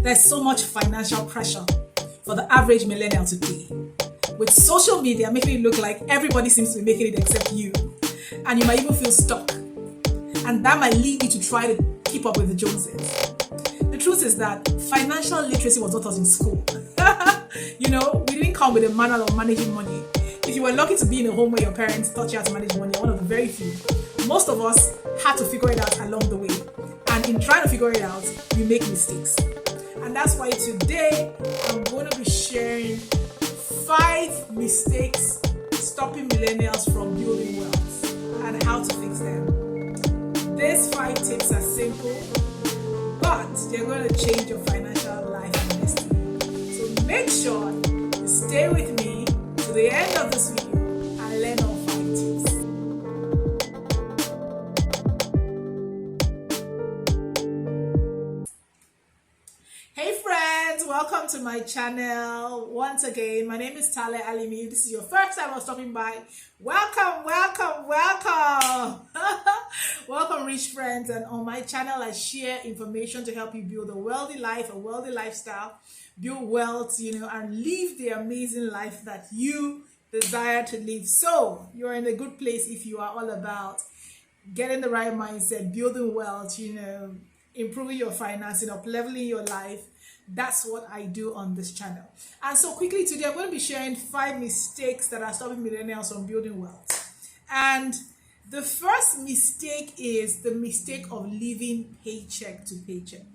There's so much financial pressure for the average millennial today. With social media making it look like everybody seems to be making it except you. And you might even feel stuck. And that might lead you to try to keep up with the Joneses. The truth is that financial literacy was not taught in school. We didn't come with a manual of managing money. If you were lucky to be in a home where your parents taught you how to manage money, you're one of the very few. Most of us had to figure it out along the way. And in trying to figure it out, we make mistakes. And that's why today I'm going to be sharing 5 mistakes stopping millennials from building wealth and how to fix them. These 5 tips are simple, but they're going to change your financial life and destiny. So make sure you stay with me to the end of this video and learn all 5 tips. Hey friends, welcome to my channel. Once again, my name is Tale Alimi. If this is your first time stopping by, welcome. Welcome, rich friends. And on my channel, I share information to help you build a wealthy life, a wealthy lifestyle, build wealth, and live the amazing life that you desire to live. So you're in a good place if you are all about getting the right mindset, building wealth, improving your financing, up leveling your life. That's what I do on this channel. And so quickly today, I'm going to be sharing 5 mistakes that are stopping millennials from building wealth. And the first mistake is the mistake of living paycheck to paycheck.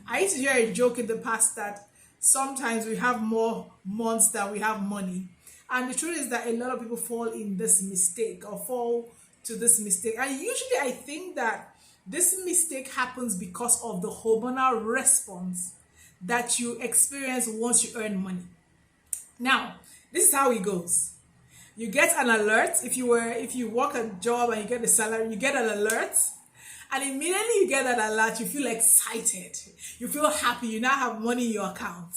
I used to hear a joke in the past that sometimes we have more months than we have money. And the truth is that a lot of people fall in this mistake or fall to this mistake. And usually I think that this mistake happens because of the hormonal response that you experience once you earn money. Now, this is how it goes. You get an alert. If you work a job and you get a salary, you get an alert. And immediately you get that alert, you feel excited. You feel happy. You now have money in your account.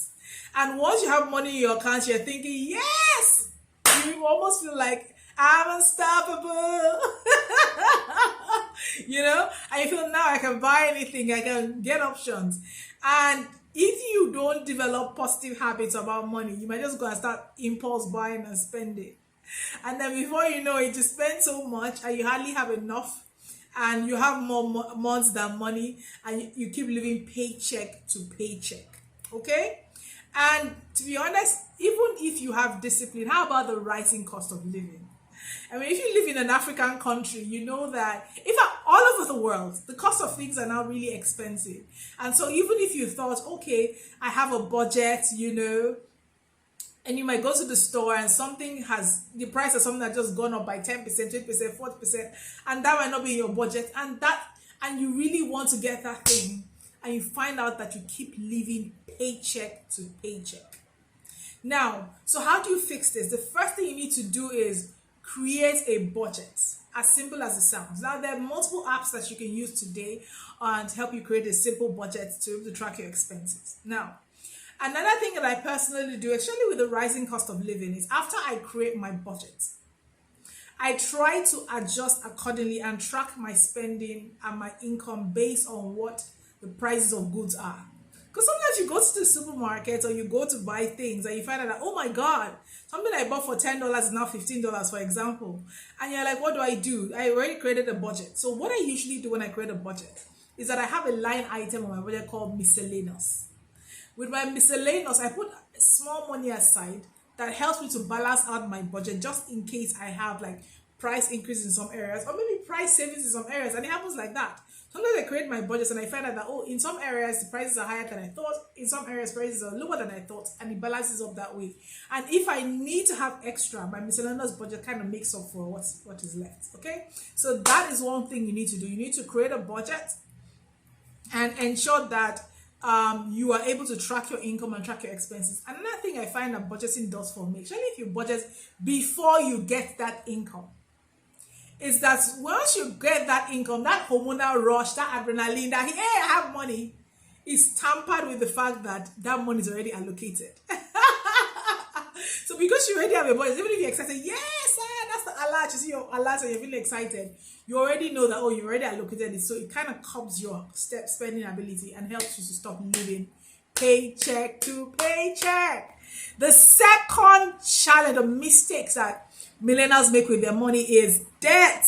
And once you have money in your account, you're thinking, yes! You almost feel like, I'm unstoppable. And you feel now I can buy anything, I can get options. And if you don't develop positive habits about money, you might just go and start impulse buying and spending. And then before you know it, you spend so much and you hardly have enough. And you have more months than money, and you keep living paycheck to paycheck. Okay? And to be honest, even if you have discipline, how about the rising cost of living? I mean, if you live in an African country, you know that all over the world, the cost of things are now really expensive. And so even if you thought, okay, I have a budget, and you might go to the store and the price of something has just gone up by 10%, 20%, 40%, and that might not be in your budget, and you really want to get that thing, and you find out that you keep living paycheck to paycheck. Now, so how do you fix this? The first thing you need to do is create a budget, as simple as it sounds. Now, there are multiple apps that you can use today to help you create a simple budget to track your expenses. Now, another thing that I personally do, especially with the rising cost of living, is after I create my budget, I try to adjust accordingly and track my spending and my income based on what the prices of goods are. Because sometimes you go to the supermarket or you go to buy things and you find out that, oh my God, something I bought for $10 is now $15, for example. And you're like, what do I do? I already created a budget. So what I usually do when I create a budget is that I have a line item on my budget called miscellaneous. With my miscellaneous, I put small money aside that helps me to balance out my budget just in case I have like price increase in some areas or maybe price savings in some areas. And it happens like that. Sometimes I create my budgets and I find out that, in some areas the prices are higher than I thought, in some areas prices are lower than I thought, and it balances up that way. And if I need to have extra, my miscellaneous budget kind of makes up for what is left. Okay, so that is one thing you need to do. You need to create a budget and ensure that you are able to track your income and track your expenses. Another thing I find that budgeting does for me, especially if you budget before you get that income, is that once you get that income, that hormonal rush, that adrenaline, that hey, I have money, is tampered with the fact that money is already allocated. So because you already have a budget, even if you're excited, yes, that's the alert, you see your alert and you're feeling excited, you already know that, oh, you already allocated it. So it kind of curbs your spending ability and helps you to stop living paycheck to paycheck. The second challenge or mistakes that millennials make with their money is debt.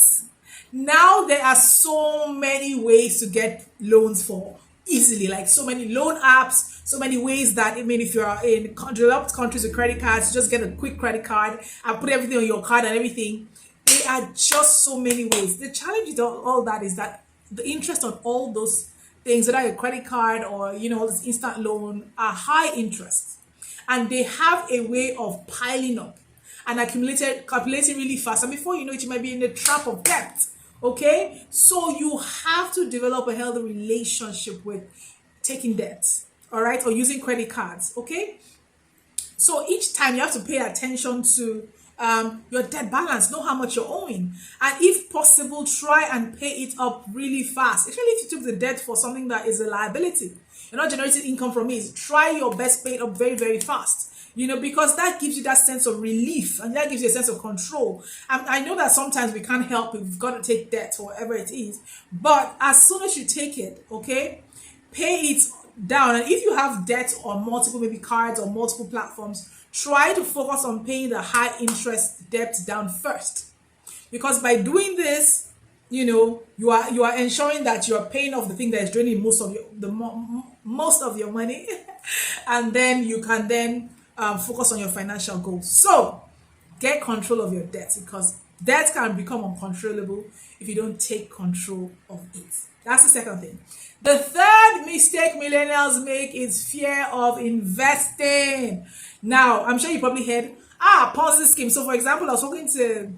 Now there are so many ways to get loans for easily, like so many loan apps, so many ways that, I mean, if you're in developed countries with credit cards, just get a quick credit card and put everything on your card and everything. There are just so many ways. The challenge with all that is that the interest on all those things, whether a credit card or, you know, this instant loan, are high interest, and they have a way of piling up and calculating really fast, and before you know it, you might be in the trap of debt. Okay, so you have to develop a healthy relationship with taking debt, all right, or using credit cards. Okay, so each time you have to pay attention to your debt balance, know how much you're owing, and if possible, try and pay it up really fast. Especially if you took the debt for something that is a liability, you're not generating income from it. Try your best, pay it up very, very fast. You know, because that gives you that sense of relief and that gives you a sense of control. And I know that sometimes we can't help it. We've got to take debt or whatever it is. But as soon as you take it, okay, pay it down. And if you have debt on multiple, maybe cards or multiple platforms, try to focus on paying the high interest debt down first. Because by doing this, you know, you are ensuring that you are paying off the thing that is draining most of your money. And then you can then focus on your financial goals. So get control of your debt, because debt can become uncontrollable if you don't take control of it. That's the second thing. The third mistake millennials make is fear of investing. Now, I'm sure you probably heard, Ponzi scheme. So for example, I was talking to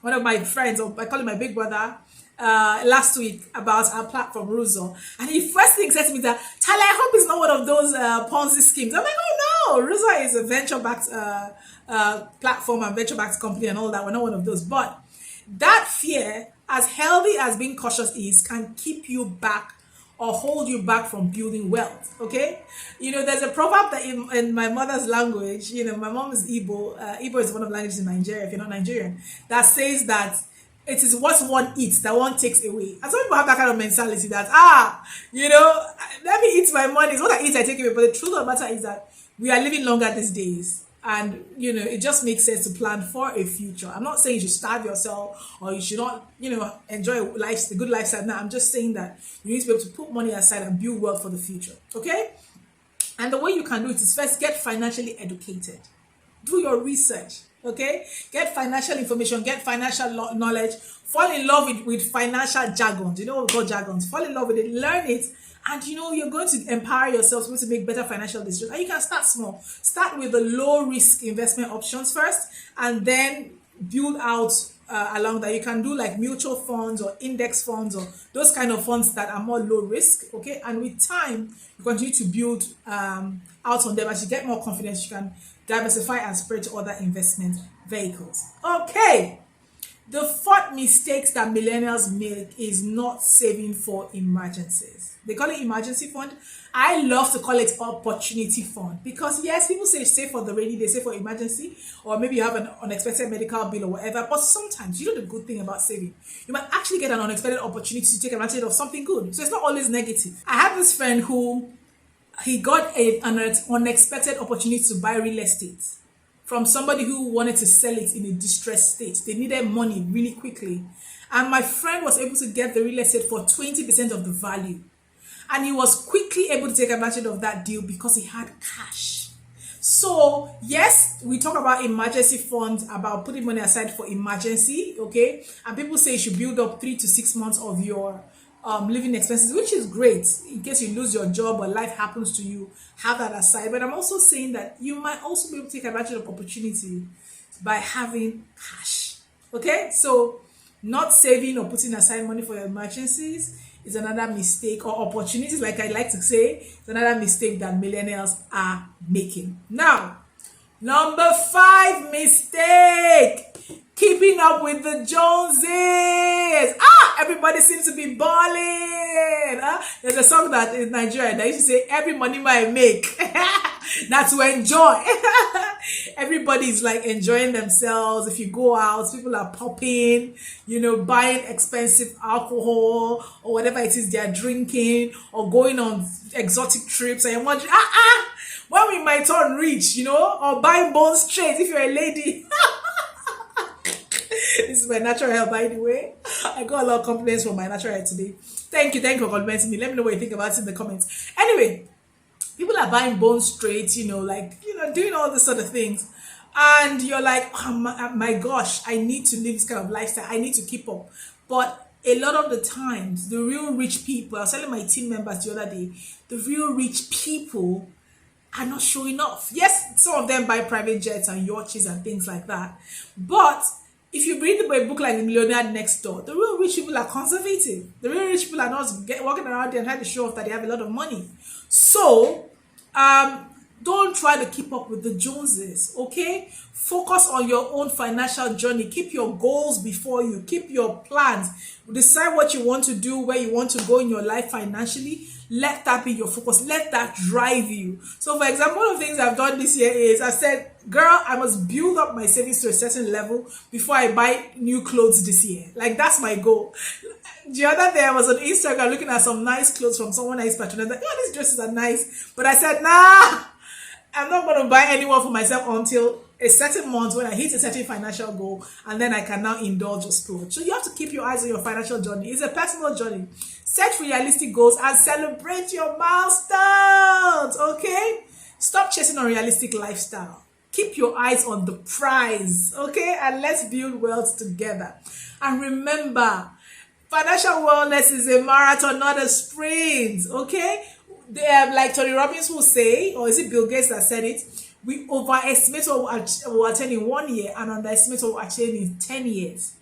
one of my friends, or I call him my big brother, last week about our platform Ruzo, and he first thing said to me that, Tyler, I hope it's not one of those Ponzi schemes. I'm like, oh no, Ruzo is a venture-backed platform and venture-backed company and all that. We're not one of those. But that fear, as healthy as being cautious is, can keep you back or hold you back from building wealth. Okay, you know, there's a proverb that in my mother's language, you know, my mom is Igbo. Igbo is one of the languages in Nigeria, if you're not Nigerian, that says that it is what one eats that one takes away. And some people have that kind of mentality that, you know, let me eat my money. It's what I eat, I take away. But the truth of the matter is that we are living longer these days. And, you know, it just makes sense to plan for a future. I'm not saying you should starve yourself or you should not, you know, enjoy life, the good lifestyle. Now, I'm just saying that you need to be able to put money aside and build wealth for the future. Okay? And the way you can do it is first get financially educated. Do your research. Okay, get financial information, get financial knowledge, fall in love with financial jargons. You know what we call jargons. Fall in love with it, learn it, and you know you're going to empower yourself to make better financial decisions. And you can start small. Start with the low risk investment options first, and then build out along that. You can do like mutual funds or index funds or those kind of funds that are more low risk. Okay, and with time you continue to build out on them. As you get more confidence, you can diversify and spread to other investment vehicles. Okay, the fourth mistakes that millennials make is not saving for emergencies. They call it emergency fund. I love to call it opportunity fund, because yes, people say save for the rainy day, save for emergency, or maybe you have an unexpected medical bill or whatever. But sometimes, you know, the good thing about saving, you might actually get an unexpected opportunity to take advantage of something good. So it's not always negative. I have this friend who he got an unexpected opportunity to buy real estate from somebody who wanted to sell it in a distressed state. They needed money really quickly. And my friend was able to get the real estate for 20% of the value. And he was quickly able to take advantage of that deal because he had cash. So, yes, we talk about emergency funds, about putting money aside for emergency, okay? And people say you should build up 3 to 6 months of your living expenses, which is great in case you lose your job or life happens to you. Have that aside. But I'm also saying that you might also be able to take advantage of opportunity by having cash. Okay, so not saving or putting aside money for your emergencies is another mistake, or opportunities, like I like to say, is another mistake that millennials are making. Now, number 5 mistake: keeping up with the Joneses. Everybody seems to be balling. There's a song that in Nigeria that used to say, every money I make. That's to enjoy. Everybody's like enjoying themselves. If you go out, people are popping, buying expensive alcohol or whatever it is they're drinking, or going on exotic trips, and you're wondering, when will my turn reach, or buying bone straight if you're a lady. This is my natural hair, by the way. I got a lot of compliments from my natural hair today. Thank you for complimenting me. Let me know what you think about it in the comments. Anyway, people are buying bone straight, doing all this sort of things. And you're like, oh my gosh, I need to live this kind of lifestyle. I need to keep up. But a lot of the times, the real rich people, I was telling my team members the other day, the real rich people are not showing off. Yes, some of them buy private jets and yachts and things like that. But if you read a book like The Millionaire Next Door, the real rich people are conservative. The real rich people are not walking around there and trying to show off that they have a lot of money. So, don't try to keep up with the Joneses, okay? Focus on your own financial journey. Keep your goals before you. Keep your plans. Decide what you want to do, where you want to go in your life financially. Let that be your focus. Let that drive you. So, for example, one of the things I've done this year is I said, girl, I must build up my savings to a certain level before I buy new clothes this year. Like, that's my goal. The other day, I was on Instagram looking at some nice clothes from someone I patronized. Like, these dresses are nice. But I said, nah, I'm not going to buy anyone for myself until a certain month when I hit a certain financial goal, and then I can now indulge or splurge. So you have to keep your eyes on your financial journey. It's a personal journey. Set realistic goals and celebrate your milestones, okay? Stop chasing unrealistic lifestyle. Keep your eyes on the prize, okay? And let's build wealth together. And remember, financial wellness is a marathon, not a sprint, okay? They have, like Tony Robbins will say, or is it Bill Gates that said it? We overestimate what we'll attain in 1 year and underestimate what we'll attain in 10 years.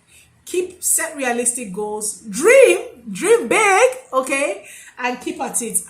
Set realistic goals, dream big, okay? And keep at it.